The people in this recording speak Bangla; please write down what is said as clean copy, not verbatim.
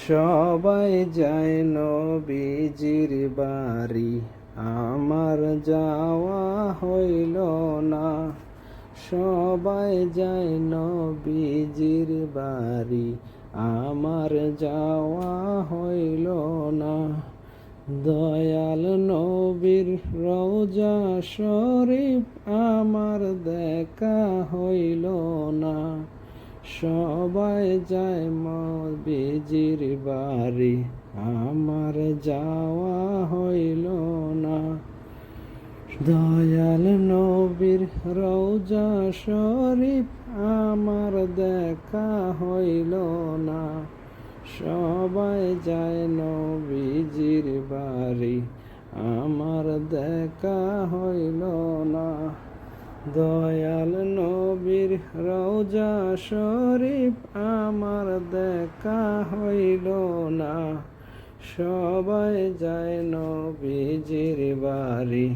সবাই যায় নবীজির বাড়ি, আমার যাওয়া হইল না। সবাই যায় নবীজির বাড়ি, আমার যাওয়া হইল না। দয়াল নবীর রওজা শরীফ আমার দেখা হইল না। সবাই যায় নবীজির বাড়ি, আমার যাওয়া হইল না। দয়াল নবীর রওজা শরীফ আমার দেখা হইল না। সবাই যায় নবীজির বাড়ি, আমার দেখা হইল না। দয়াল নবীর রওজা শরীফ আমার দেখা হইল না। সবাই যায় নবীজির বাড়ি,